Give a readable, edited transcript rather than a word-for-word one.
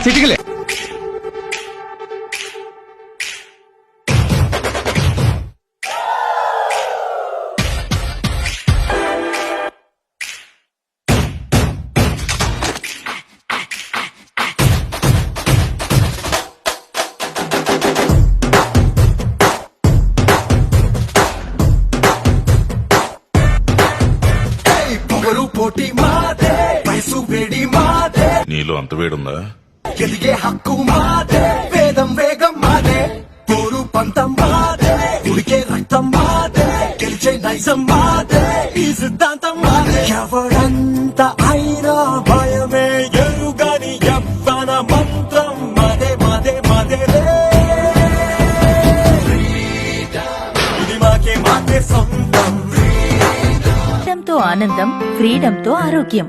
చిటికలే. పోటీ మాదే, వయసు వేడి మాదే, నీలో అంత వేడుందా? ఎదిగే హక్కు మాదే, వేదం వేగం మాదే, పోరు పంతం మాదే, ఉడికే రక్తం మాదే, గెలిచే నైజం మాదే, ఈ సిద్ధాంతం మాదే. ఎవడంత అయినా భయమే ఎరుగని యవ్వన మంత్రం మాదే మాదే మాదే. ఇది మాకే మాకే సొంతం. ఆనందం, ఫ్రీడమ్ తో ఆరోగ్యం.